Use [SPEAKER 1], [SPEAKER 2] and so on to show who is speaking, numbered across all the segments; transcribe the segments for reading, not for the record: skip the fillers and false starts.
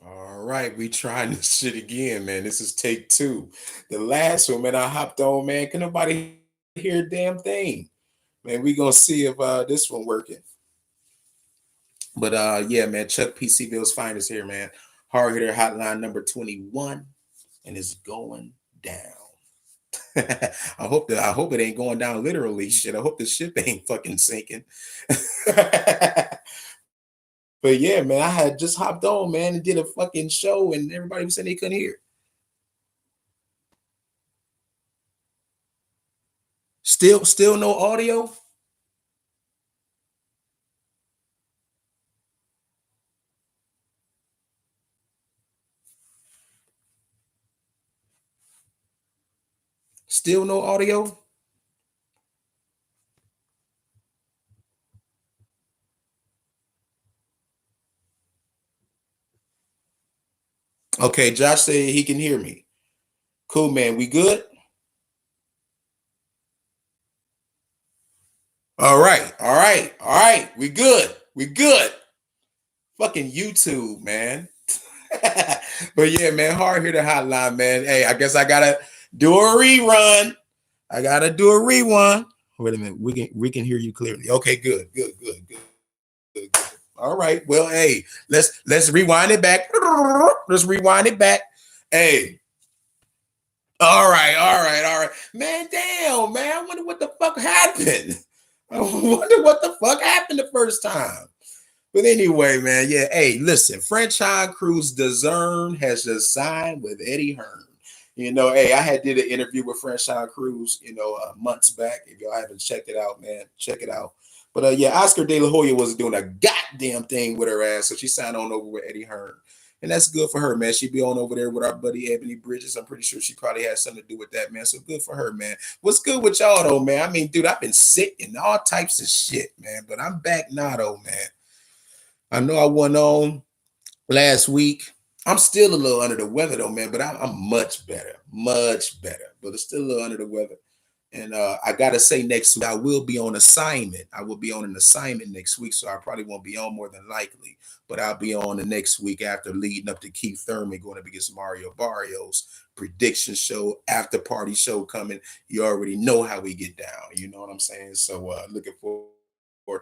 [SPEAKER 1] All right, we trying this shit again, man. This is take two. The last one, man, I hopped on, man. Can nobody hear a damn thing? Man, we gonna see if this one working. But yeah, man, Chuck PCville's finest here, man. Hard hitter hotline number 21, and it's going down. I hope it ain't going down literally. Shit, I hope the ship ain't fucking sinking. But yeah, man, I had just hopped on, man, and did a fucking show, and everybody was saying they couldn't hear. Still no audio. Still no audio. Okay, Josh said he can hear me. Cool, man. We good? All right, all right, all right. We good. We good. Fucking YouTube, man. But yeah, man, hard here to hotline, man. Hey, I guess I gotta do a rerun. I gotta do a rewind. Wait a minute. We can hear you clearly. Okay, good, good, good, good, good. All right. Well, hey, let's rewind it back. Let's rewind it back. Hey, all right. Man, damn, man. I wonder what the fuck happened. I wonder what the fuck happened the first time. But anyway, man, yeah. Hey, listen, Franchise Cruz DAZN has just signed with Eddie Hearn. Hey, I had did an interview with Franchise Cruz, months back. If y'all haven't checked it out, man, check it out. But yeah, Oscar De La Hoya wasn't doing a goddamn thing with her ass, so she signed on over with Eddie Hearn. And that's good for her, man. She be on over there with our buddy Ebony Bridges. I'm pretty sure she probably has something to do with that, man. So good for her, man. What's good with y'all, though, man? I mean, dude, I've been sick and all types of shit, man. But I'm back now, though, man. I know I went on last week. I'm still a little under the weather though, man, but I'm much better, much better. But it's still a little under the weather. And I gotta say, next week I will be on assignment. I will be on an assignment next week, so I probably won't be on more than likely. But I'll be on the next week after leading up to Keith Thurman going up against Mario Barrios prediction show, after party show coming. You already know how we get down. You know what I'm saying? So looking forward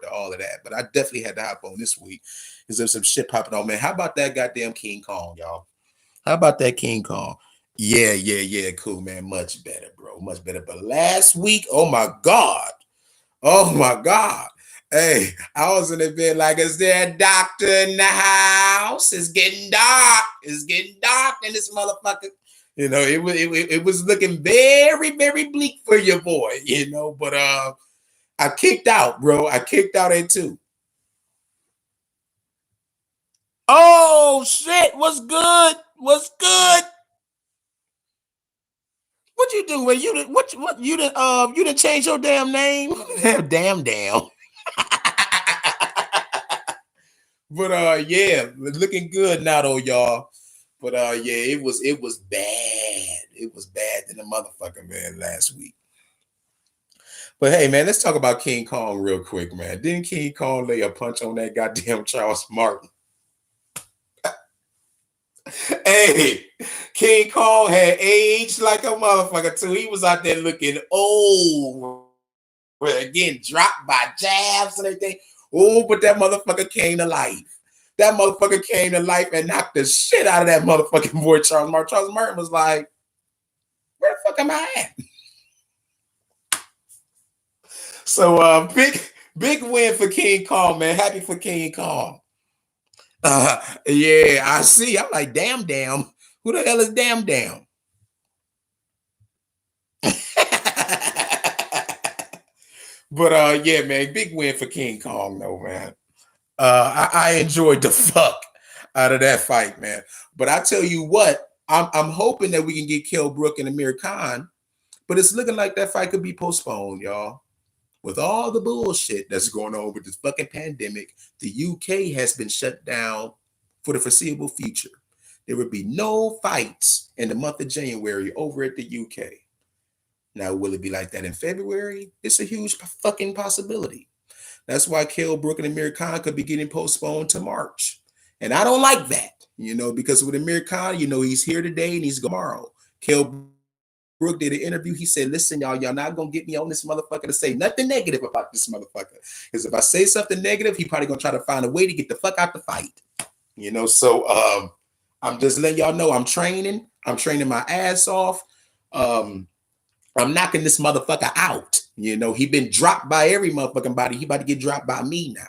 [SPEAKER 1] to all of that. But I definitely had to hop on this week because there's some shit popping on, man. How about that goddamn King Kong, y'all? How about that King Kong? Yeah. Cool, man. Much better, bro. Much better. But last week, oh my God. Oh my God. Hey, I was in the bed like, is there a doctor in the house? It's getting dark. It's getting dark in this motherfucker. It was looking very, very bleak for your boy, but I kicked out, bro. I kicked out at two. Oh shit! What's good? What's good? What you do? You did what you didn't change your damn name? damn. But yeah, looking good now though, y'all. But yeah, it was bad. It was bad than the motherfucker, man, last week. But hey, man, let's talk about King Kong real quick, man. Didn't King Kong lay a punch on that goddamn Charles Martin? Hey, King Kong had aged like a motherfucker too. He was out there looking old, getting dropped by jabs and everything. Oh, but that motherfucker came to life. That motherfucker came to life and knocked the shit out of that motherfucking boy Charles Martin. Charles Martin was like, "Where the fuck am I at?" So big win for King Kong, man. Happy for King Kong. Yeah, I see. I'm like, damn. Who the hell is damn? But yeah, man, big win for King Kong, though, man. I enjoyed the fuck out of that fight, man. But I tell you what, I'm hoping that we can get Kell Brook and Amir Khan, but it's looking like that fight could be postponed, y'all. With all the bullshit that's going on with this fucking pandemic, the UK has been shut down for the foreseeable future. There will be no fights in the month of January over at the UK. Now, will it be like that in February? It's a huge fucking possibility. That's why Kell Brook and Amir Khan could be getting postponed to March. And I don't like that. because with Amir Khan, he's here today and he's gone tomorrow. Kell Brook did an interview. He said, listen, y'all not going to get me on this motherfucker to say nothing negative about this motherfucker. Because if I say something negative, he probably going to try to find a way to get the fuck out the fight. So I'm just letting y'all know I'm training. I'm training my ass off. I'm knocking this motherfucker out. He been dropped by every motherfucking body. He about to get dropped by me now.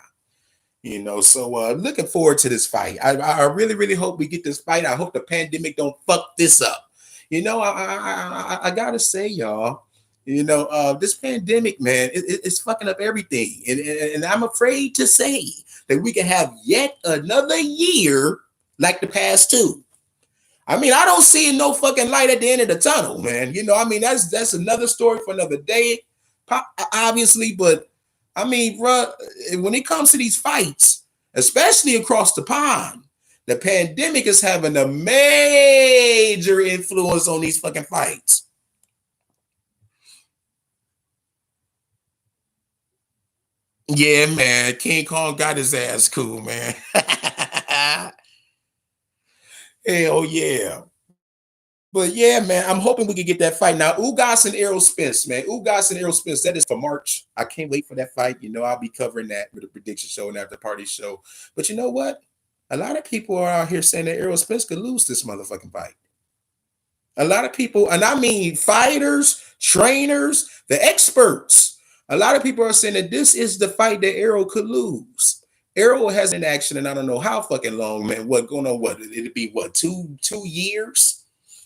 [SPEAKER 1] So looking forward to this fight. I really, really hope we get this fight. I hope the pandemic don't fuck this up. I gotta say, y'all, this pandemic, man, it's fucking up everything. And I'm afraid to say that we can have yet another year like the past two. I mean, I don't see no fucking light at the end of the tunnel, man. That's another story for another day, obviously. But I mean, bro, when it comes to these fights, especially across the pond, the pandemic is having a major influence on these fucking fights. Yeah, man. King Kong got his ass cool, man. Hell yeah. But yeah, man, I'm hoping we can get that fight. Now, Ugas and Errol Spence, man. Ugas and Errol Spence, that is for March. I can't wait for that fight. I'll be covering that with a prediction show and after party show. But you know what? A lot of people are out here saying that Errol Spence could lose this motherfucking fight. A lot of people, and I mean fighters, trainers, the experts. A lot of people are saying that this is the fight that Errol could lose. Errol has an action, and I don't know how fucking long, man. What going on? What it'd be? What 2 years?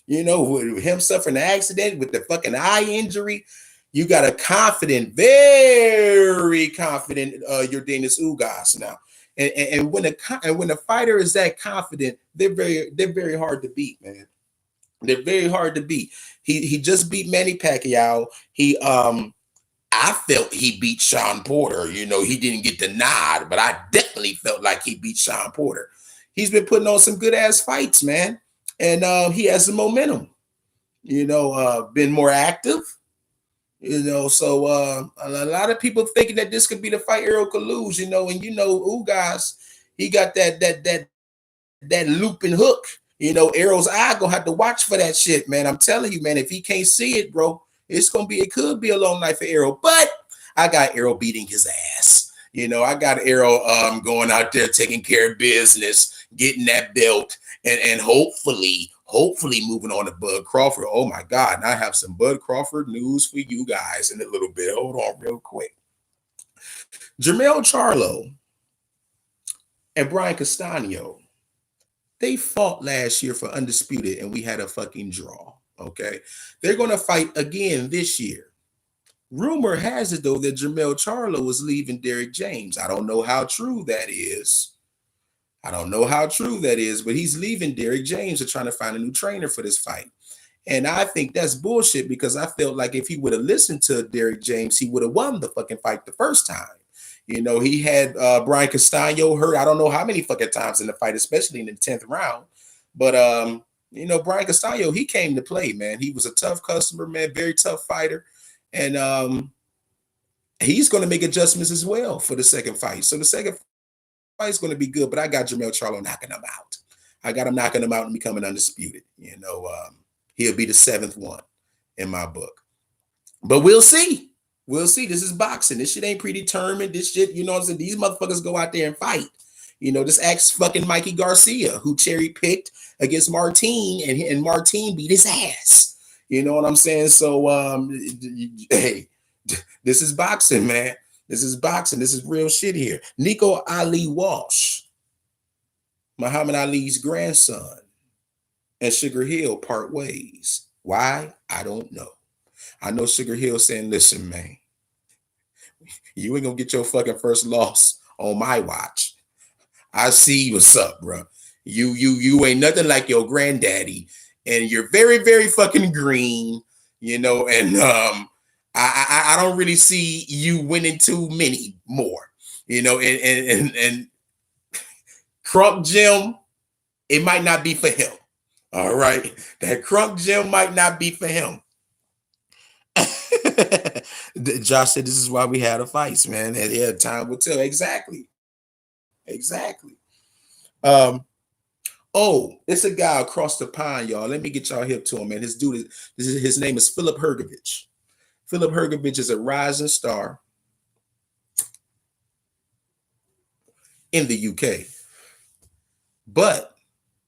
[SPEAKER 1] With him suffering an accident with the fucking eye injury. You got a confident, very confident Yordenis Ugas now. And when a fighter is that confident, they're very hard to beat, man. They're very hard to beat. He just beat Manny Pacquiao. I felt he beat Sean Porter. He didn't get the nod, but I definitely felt like he beat Sean Porter. He's been putting on some good ass fights, man. And he has the momentum, been more active, so a lot of people thinking that this could be the fight Errol could lose, and Ugas, he got that looping hook, Errol's eye gonna have to watch for that shit, man. I'm telling you, man, if he can't see it, bro, it could be a long night for Errol, but I got Errol beating his ass. I got Errol going out there taking care of business, getting that belt, and hopefully moving on to Bud Crawford. Oh my God, and I have some Bud Crawford news for you guys in a little bit. Hold on real quick. Jermell Charlo and Brian Castano, they fought last year for Undisputed, and we had a fucking draw, okay? They're going to fight again this year. Rumor has it, though, that Jermell Charlo was leaving Derrick James. I don't know how true that is. But he's leaving Derrick James and trying to find a new trainer for this fight. And I think that's bullshit because I felt like if he would have listened to Derrick James, he would have won the fucking fight the first time. He had Brian Castano hurt I don't know how many fucking times in the fight, especially in the 10th round. But, Brian Castano, he came to play, man. He was a tough customer, man, very tough fighter. And he's going to make adjustments as well for the second fight. So the second fight's going to be good, but I got Jermell Charlo knocking him out. I got him knocking him out and becoming undisputed. He'll be the 7th one in my book. But we'll see. This is boxing. This shit ain't predetermined. This shit, these motherfuckers go out there and fight. This ex fucking Mikey Garcia who cherry picked against Martin and Martin beat his ass. You know what I'm saying? So, hey, this is boxing, man. This is boxing. This is real shit here. Nico Ali Walsh, Muhammad Ali's grandson, and Sugar Hill part ways. Why? I don't know. I know Sugar Hill saying, listen, man, you ain't gonna get your fucking first loss on my watch. I see what's up, bro. You ain't nothing like your granddaddy, and you're very, very fucking green, and I don't really see you winning too many more, and Crunk Jim, it might not be for him. All right. That Crunk Jim might not be for him. Josh said this is why we had a fight, man. And yeah, time will tell. Exactly. Oh, it's a guy across the pond, y'all. Let me get y'all hip to him, man. His name is Philip Hergovich. Philip Hergovich is a rising star in the UK. But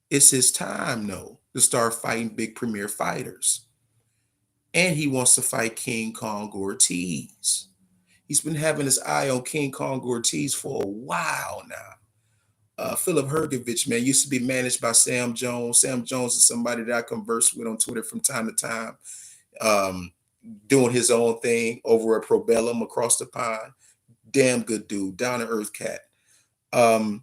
[SPEAKER 1] it's his time, though, to start fighting big premier fighters. And he wants to fight King Kong Ortiz. He's been having his eye on King Kong Ortiz for a while now. Philip Hergovich, man, used to be managed by Sam Jones. Sam Jones is somebody that I converse with on Twitter from time to time, doing his own thing over at Probellum across the pond. Damn good dude, down to earth cat. I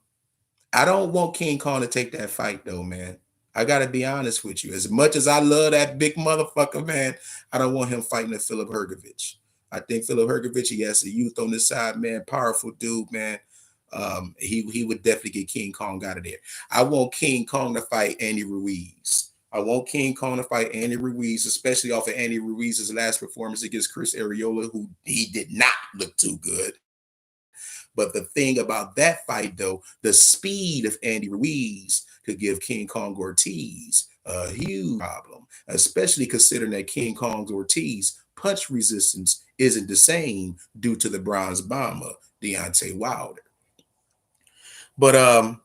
[SPEAKER 1] don't want King Kong to take that fight though, man. I gotta be honest with you. As much as I love that big motherfucker, man, I don't want him fighting a Philip Hergovich. I think Philip Hergovich, he has the youth on this side, man. Powerful dude, man. He would definitely get King Kong out of there. I want King Kong to fight Andy Ruiz. I want King Kong to fight Andy Ruiz, especially off of Andy Ruiz's last performance against Chris Arreola, who he did not look too good. But the thing about that fight, though, the speed of Andy Ruiz could give King Kong Ortiz a huge problem, especially considering that King Kong Ortiz punch resistance isn't the same due to the bronze bomber, Deontay Wilder. But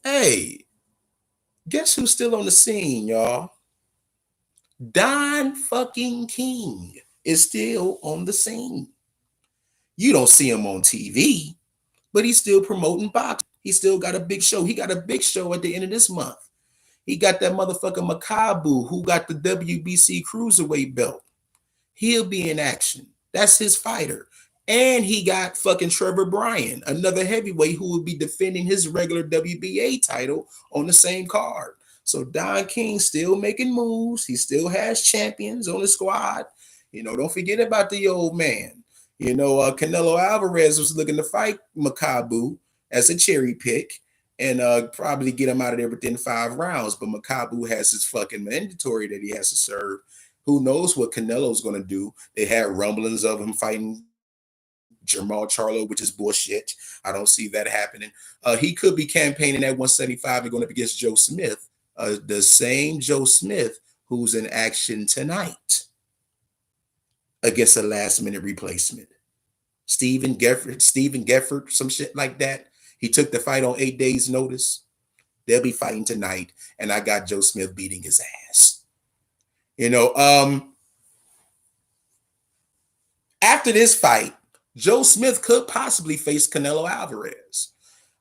[SPEAKER 1] hey, guess who's still on the scene, y'all? Don fucking King is still on the scene. You don't see him on TV, but he's still promoting boxing. He still got a big show. He got a big show at the end of this month. He got that motherfucker Makabu, who got the WBC Cruiserweight belt. He'll be in action. That's his fighter. And he got fucking Trevor Bryan, another heavyweight who will be defending his regular WBA title on the same card. So Don King still making moves. He still has champions on the squad. Don't forget about the old man. Canelo Alvarez was looking to fight Makabu as a cherry pick and probably get him out of there within 5 rounds. But Makabu has his fucking mandatory that he has to serve. Who knows what Canelo's going to do? They had rumblings of him fighting Jermall Charlo, which is bullshit. I don't see that happening. He could be campaigning at 175 and going up against Joe Smith, the same Joe Smith who's in action tonight against a last-minute replacement. Stephen Gefford, some shit like that. He took the fight on 8 days' notice. They'll be fighting tonight, and I got Joe Smith beating his ass. After this fight, Joe Smith could possibly face Canelo Alvarez.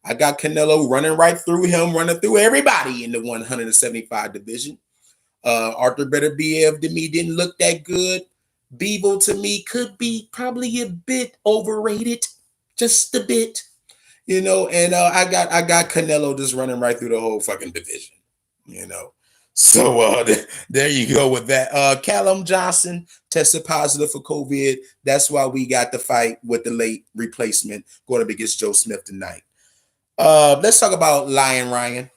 [SPEAKER 1] I got Canelo running right through him, running through everybody in the 175 division. Arthur Beterbiev to me didn't look that good. Bivol to me could be probably a bit overrated, just a bit, and I got Canelo just running right through the whole fucking division, So there you go with that. Callum Johnson tested positive for COVID. That's why we got the fight with the late replacement going up against Joe Smith tonight. Let's talk about Lion Ryan.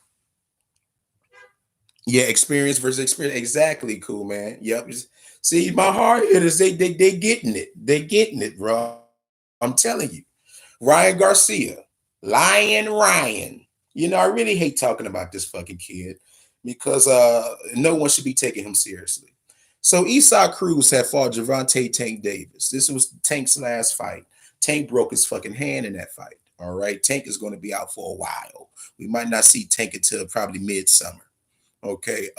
[SPEAKER 1] Yeah, experience versus experience. Exactly, cool, man. Yep. See, my hard hitters, they getting it. They getting it, bro. I'm telling you. Ryan Garcia, Lion Ryan. I really hate talking about this fucking kid because no one should be taking him seriously. So Isaac Cruz had fought Gervonta Tank Davis. This was Tank's last fight. Tank broke his fucking hand in that fight. All right. Tank is going to be out for a while. We might not see Tank until probably midsummer. Okay.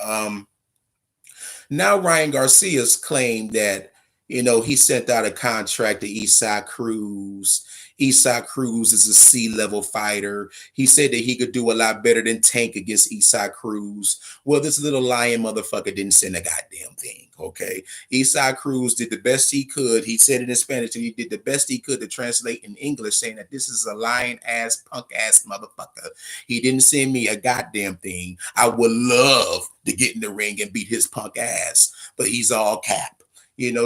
[SPEAKER 1] Now Ryan Garcia's claimed that, he sent out a contract to Isaac Cruz. Isaac Cruz is a C-level fighter. He said that he could do a lot better than Tank against Isaac Cruz. Well, this little lying motherfucker didn't send a goddamn thing, okay? Isaac Cruz did the best he could. He said it in Spanish, and he did the best he could to translate in English, saying that this is a lying-ass, punk-ass motherfucker. He didn't send me a goddamn thing. I would love to get in the ring and beat his punk ass, but he's all cap.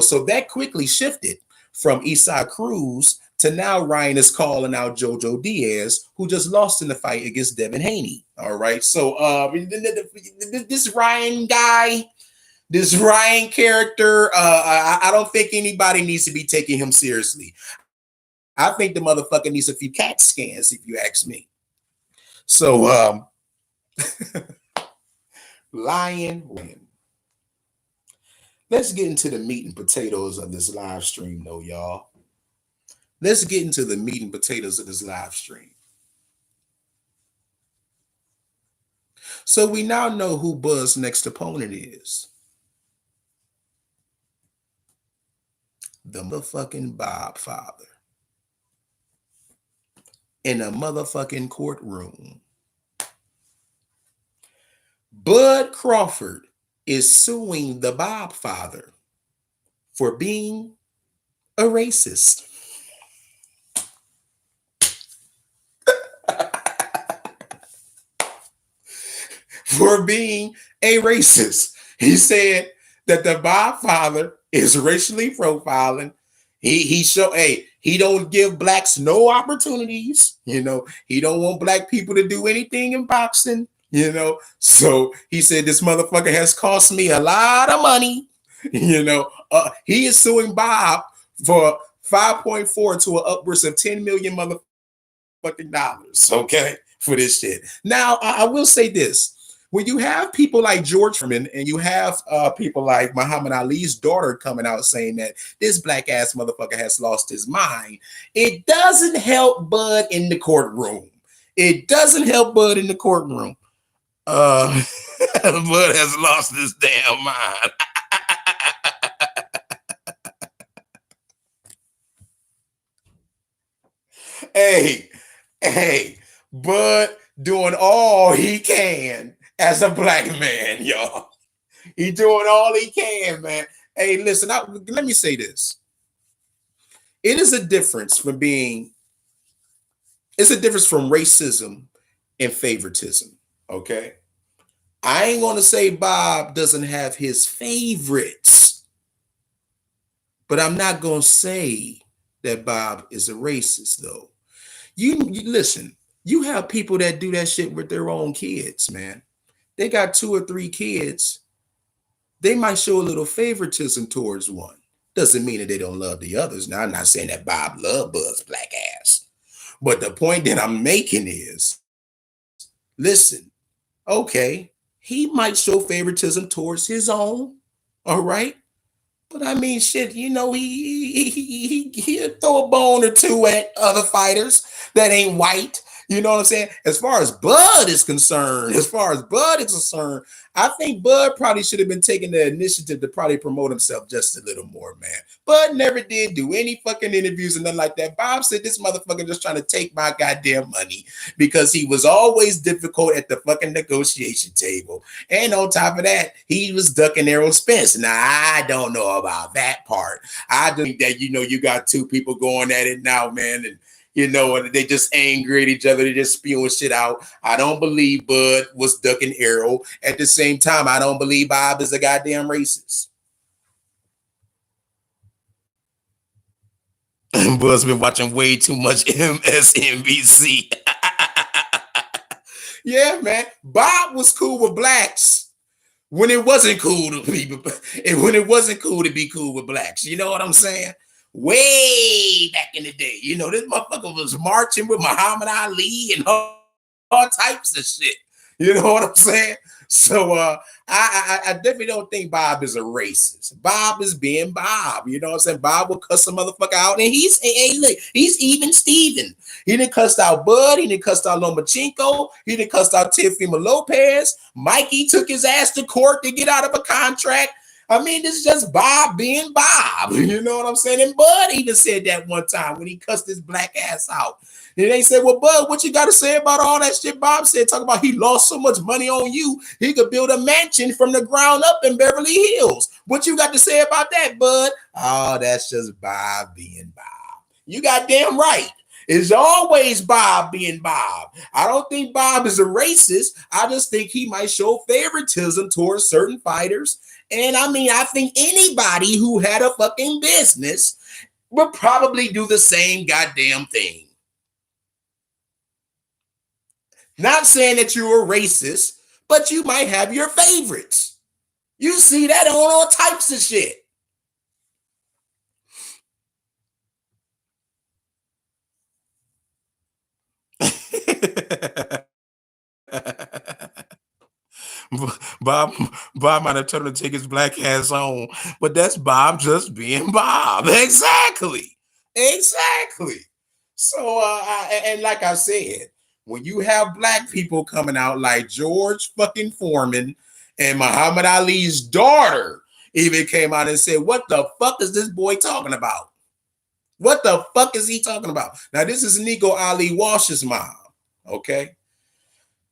[SPEAKER 1] So that quickly shifted from Isaac Cruz to now Ryan is calling out Jojo Diaz, who just lost in the fight against Devin Haney. All right. So this Ryan guy, this Ryan character, I don't think anybody needs to be taking him seriously. I think the motherfucker needs a few CAT scans, if you ask me. So Lying. Let's get into the meat and potatoes of this live stream, though, y'all. Let's get into the meat and potatoes of this live stream. So we now know who Buzz's next opponent is. The motherfucking Bob father. In a motherfucking courtroom. Bud Crawford is suing the Bob father for being a racist. For being a racist. He said that the Bob father is racially profiling. He don't give blacks no opportunities. He don't want black people to do anything in boxing. So he said this motherfucker has cost me a lot of money. He is suing Bob for 5.4 to upwards of 10 million motherfucking dollars. Okay, for this shit. Now I will say this. When you have people like George Foreman and you have people like Muhammad Ali's daughter coming out saying that this black ass motherfucker has lost his mind, it doesn't help Bud in the courtroom. It doesn't help Bud in the courtroom. Bud has lost his damn mind. Hey, Bud doing all he can as a black man, y'all. He doing all he can, man. Hey, listen, let me say this. It's a difference from racism and favoritism, okay? I ain't gonna say Bob doesn't have his favorites, but I'm not gonna say that Bob is a racist, though. You listen, you have people that do that shit with their own kids, man. They got 2 or 3 kids. They might show a little favoritism towards one. Doesn't mean that they don't love the others. Now, I'm not saying that Bob loved Bud's black ass. But the point that I'm making is, listen, okay, he might show favoritism towards his own, all right? But I mean, shit, he'll throw a bone or two at other fighters that ain't white. You know what I'm saying? As far as Bud is concerned, I think Bud probably should have been taking the initiative to probably promote himself just a little more, man. Bud never did do any fucking interviews and nothing like that. Bob said this motherfucker just trying to take my goddamn money because he was always difficult at the fucking negotiation table. And on top of that, he was ducking Errol Spence. Now, I don't know about that part. I think that, you got 2 people going at it now, man, and they just angry at each other. They just spewing shit out. I don't believe Bud was ducking Errol. At the same time, I don't believe Bob is a goddamn racist. Bud's been watching way too much MSNBC. Yeah, man. Bob was cool with blacks when it wasn't cool to people, and when it wasn't cool to be cool with blacks. You know what I'm saying? Way back in the day, this motherfucker was marching with Muhammad Ali and all types of shit. You know what I'm saying? So I definitely don't think Bob is a racist. Bob is being Bob. You know what I'm saying? Bob will cuss a motherfucker out, and he's even Steven. He didn't cuss out Bud. He didn't cuss out Lomachenko. He didn't cuss out Teofimo Lopez. Mikey took his ass to court to get out of a contract. I mean, this is just Bob being Bob. You know what I'm saying? And Bud even said that one time when he cussed his black ass out. And they said, well, Bud, what you got to say about all that shit Bob said? Talk about he lost so much money on you, he could build a mansion from the ground up in Beverly Hills. What you got to say about that, Bud? Oh, that's just Bob being Bob. You got damn right. It's always Bob being Bob. I don't think Bob is a racist. I just think he might show favoritism towards certain fighters. And I mean, I think anybody who had a fucking business would probably do the same goddamn thing. Not saying that you're a racist, but you might have your favorites. You see that on all types of shit. Bob, Bob might have told him to take his black ass on, but that's Bob just being Bob. Exactly. Exactly. So, and like I said, when you have black people coming out like George fucking Foreman and Muhammad Ali's daughter even came out and said, what the fuck is this boy talking about? What the fuck is he talking about? Now, this is Nico Ali Walsh's mom, okay?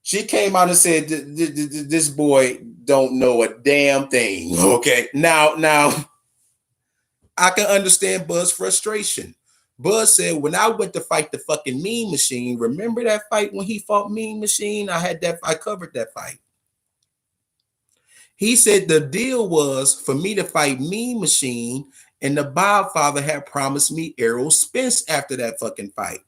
[SPEAKER 1] She came out and said, this boy don't know a damn thing, okay? Now, I can understand Bud's frustration. Bud said, when I went to fight the fucking Mean Machine, remember that fight when he fought Mean Machine? I covered that fight. He said the deal was for me to fight Mean Machine, and the Bob father had promised me Errol Spence after that fucking fight.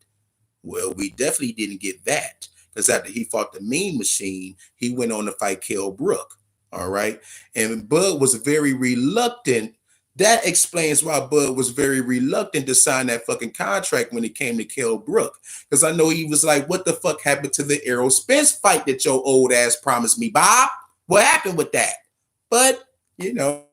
[SPEAKER 1] Well, we definitely didn't get that, because after he fought the Mean Machine, he went on to fight Kell Brook. All right. And Bud was very reluctant. That explains why Bud was very reluctant to sign that fucking contract when it came to Kell Brook. Because I know he was like, what the fuck happened to the Errol Spence fight that your old ass promised me, Bob? What happened with that? But, you know,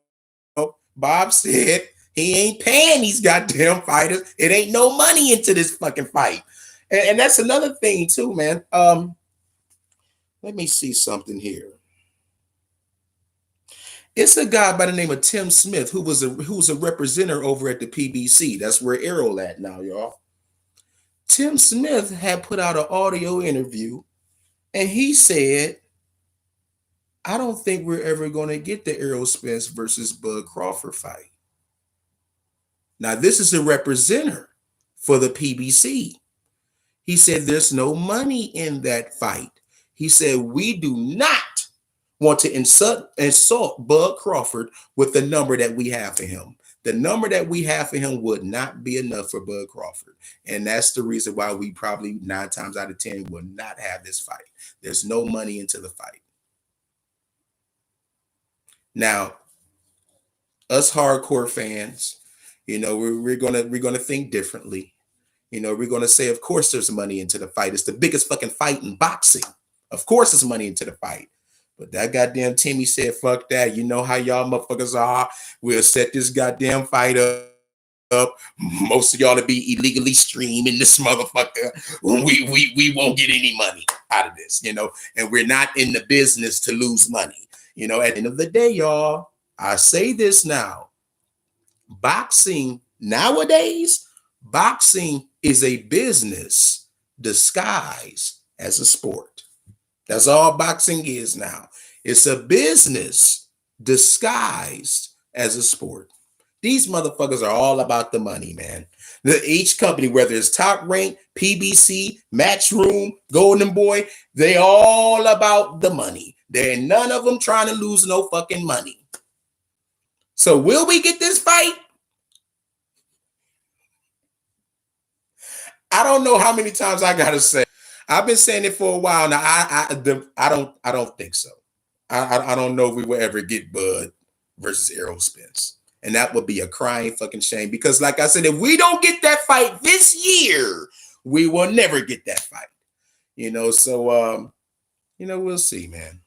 [SPEAKER 1] Bob said he ain't paying these goddamn fighters. It ain't no money into this fucking fight. And that's another thing too, man. Let me see something here. It's a guy by the name of Tim Smith who was a representative over at the PBC. That's where Errol at now, y'all. Tim Smith had put out an audio interview, and he said, I don't think we're ever going to get the Errol Spence versus Bud Crawford fight. Now, this is a representative for the PBC. He said there's no money in that fight. He said we do not want to insult Bud Crawford with the number that we have for him. The number that we have for him would not be enough for Bud Crawford. And that's the reason why we probably 9 times out of 10 will not have this fight. There's no money into the fight. Now, us hardcore fans, you know, we're gonna think differently. You know, we're gonna say, of course, there's money into the fight. It's the biggest fucking fight in boxing. Of course, there's money into the fight. But that goddamn Timmy said, fuck that. You know how y'all motherfuckers are. We'll set this goddamn fight up. Most of y'all to be illegally streaming this motherfucker. We won't get any money out of this, you know, and we're not in the business to lose money. You know, at the end of the day, y'all, I say this now. Boxing nowadays, boxing is a business disguised as a sport. That's all boxing is now. It's a business disguised as a sport. These motherfuckers are all about the money, man. Each company, whether it's Top Rank, PBC, Matchroom, Golden Boy, they all about the money. There ain't none of them trying to lose no fucking money. So will we get this fight? I don't know how many times I gotta say. I've been saying it for a while now. I don't think so. I don't know if we will ever get Bud versus Errol Spence. And that would be a crying fucking shame. Because like I said, if we don't get that fight this year, we will never get that fight. You know, so you know, we'll see, man.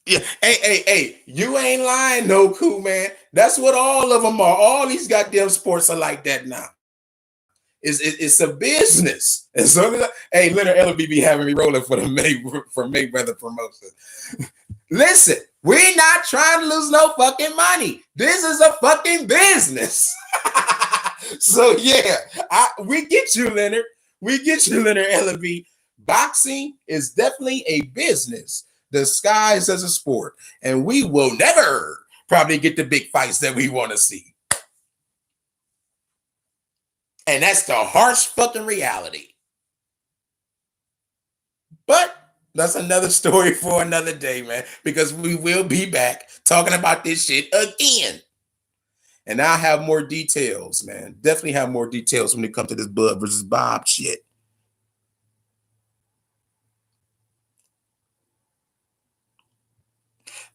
[SPEAKER 1] Yeah, hey, you ain't lying, no cool, man. That's what all of them are. All these goddamn sports are like that now. It's a business. And so, hey, Leonard Ellerby be having me rolling for Mayweather promotion. Listen, we're not trying to lose no fucking money. This is a fucking business. So yeah, we get you, Leonard. We get you, Leonard Ellerby. Boxing is definitely a business disguised as a sport, and we will never probably get the big fights that we want to see. And that's the harsh fucking reality. But that's another story for another day, man, because we will be back talking about this shit again. And I'll have more details, man. Definitely have more details when it comes to this Bud versus Bob shit.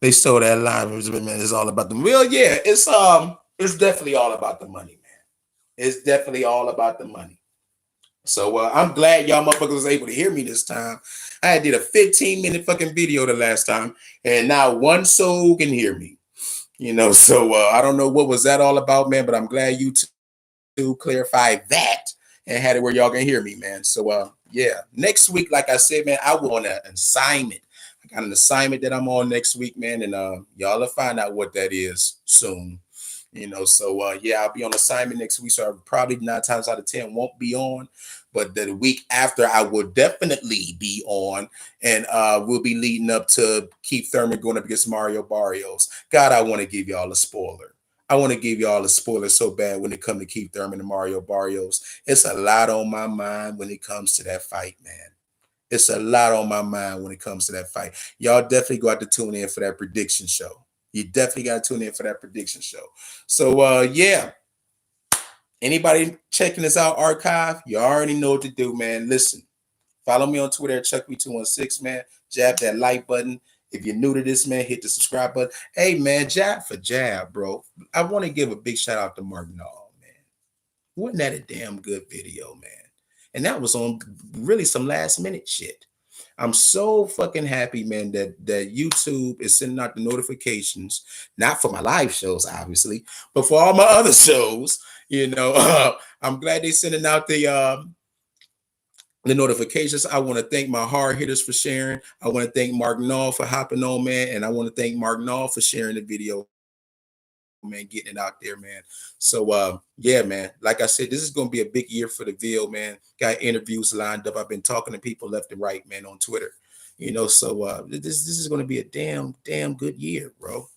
[SPEAKER 1] They stole that line, man. It's all about the well, yeah. It's definitely all about the money, man. It's definitely all about the money. So I'm glad y'all motherfuckers was able to hear me this time. I did a 15-minute fucking video the last time, and now one soul can hear me. So I don't know what was that all about, man, but I'm glad you two clarified that and had it where y'all can hear me, man. So yeah, next week, like I said, man, I will on an assignment. I got an assignment that I'm on next week, man, and y'all will find out what that is soon. So yeah, I'll be on assignment next week. So I probably 9 times out of 10 won't be on, but the week after I will definitely be on, and we'll be leading up to Keith Thurman going up against Mario Barrios. God, I want to give y'all a spoiler. I want to give y'all a spoiler so bad when it comes to Keith Thurman and Mario Barrios. It's a lot on my mind when it comes to that fight, man. It's a lot on my mind when it comes to that fight. Y'all definitely got to tune in for that prediction show. You definitely got to tune in for that prediction show. So yeah, anybody checking this out archive, you already know what to do, man. Listen, follow me on Twitter at Chuck2160, man. Jab that like button. If you're new to this, man, hit the subscribe button. Hey, man, jab for jab, bro. I want to give a big shout out to Mark Nall, man. Wasn't that a damn good video, man? And that was on really some last minute shit. I'm so fucking happy, man, that YouTube is sending out the notifications, not for my live shows, obviously, but for all my other shows. I'm glad they're sending out the notifications. I want to thank my hard hitters for sharing. I want to thank Mark Nall for hopping on, man, and I want to thank Mark Nall for sharing the video, man, getting it out there, man. So yeah, man, like I said, this is gonna be a big year for the Ville, man. Got interviews lined up. I've been talking to people left and right, man, on Twitter. So this is gonna be a damn good year, bro.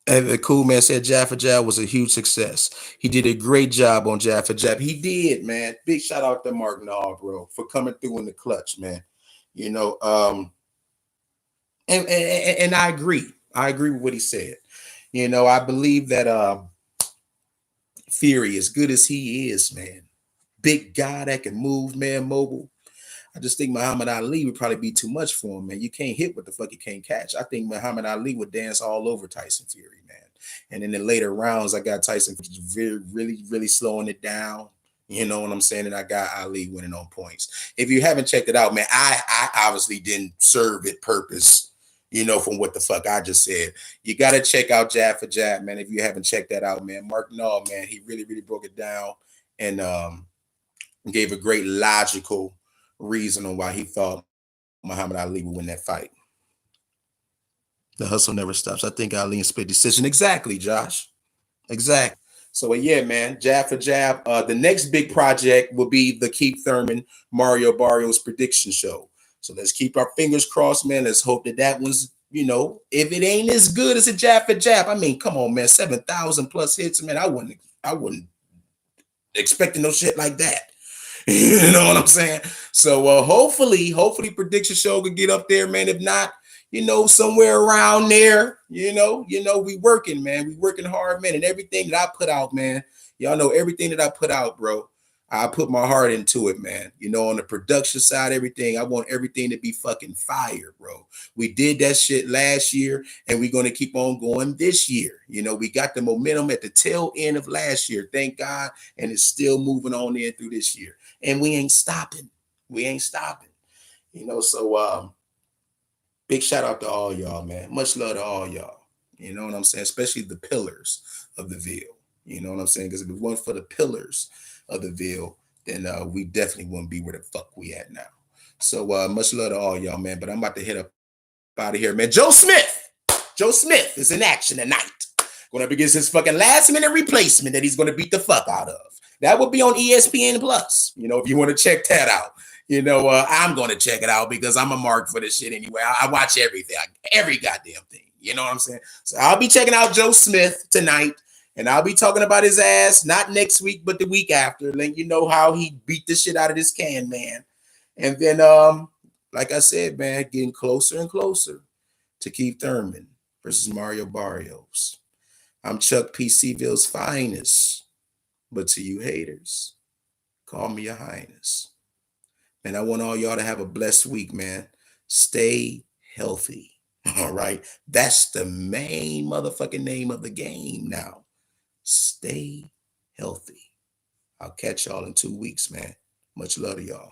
[SPEAKER 1] And the cool man said Jaffa Jab was a huge success. He did a great job on Jaffa Jab. He did, man. Big shout out to Mark Nall, bro, for coming through in the clutch, man. You know, um, and I agree. I agree with what he said. I believe that Fury, as good as he is, man, big guy that can move, man, mobile. I just think Muhammad Ali would probably be too much for him, man. You can't hit what the fuck you can't catch. I think Muhammad Ali would dance all over Tyson Fury, man. And in the later rounds, I got Tyson very, really, really slowing it down. You know what I'm saying? And I got Ali winning on points. If you haven't checked it out, man, I obviously didn't serve it purpose, from what the fuck I just said. You got to check out Jab for Jab, man. If you haven't checked that out, man. Mark Nall, man, he really, really broke it down and gave a great logical reason on why he thought Muhammad Ali would win that fight. The hustle never stops. I think Ali and split decision. Exactly, Josh. Exactly. So yeah, man, jab for jab. The next big project will be the Keith Thurman Mario Barrios prediction show. So let's keep our fingers crossed, man. Let's hope that one's, if it ain't as good as a jab for jab. I mean, come on, man, 7,000 plus hits, man. I wouldn't expecting no shit like that. You know what I'm saying? So hopefully prediction show could get up there, man. If not, somewhere around there, we working, man. We working hard, man. And everything that I put out, man, y'all know everything that I put out, bro. I put my heart into it, man. On the production side, everything. I want everything to be fucking fire, bro. We did that shit last year, and we're gonna keep on going this year. We got the momentum at the tail end of last year, thank God, and it's still moving on in through this year. And we ain't stopping. We ain't stopping. So big shout out to all y'all, man. Much love to all y'all. You know what I'm saying? Especially the pillars of the Ville. You know what I'm saying? Because if it wasn't for the pillars of the Ville, then we definitely wouldn't be where the fuck we at now. So much love to all y'all, man. But I'm about to hit up out of here, man. Joe Smith. Joe Smith is in action tonight. Going to begin his fucking last minute replacement that he's going to beat the fuck out of. That will be on ESPN Plus. If you want to check that out. I'm going to check it out because I'm a mark for this shit anyway. I watch everything, every goddamn thing. You know what I'm saying? So I'll be checking out Joe Smith tonight, and I'll be talking about his ass, not next week, but the week after, letting you know how he beat the shit out of this can, man. And then, like I said, man, getting closer and closer to Keith Thurman versus Mario Barrios. I'm Chuck P. C-Ville's finest, but to you haters, call me your highness. And I want all y'all to have a blessed week, man. Stay healthy. All right. That's the main motherfucking name of the game now. Stay healthy. I'll catch y'all in 2 weeks, man. Much love to y'all.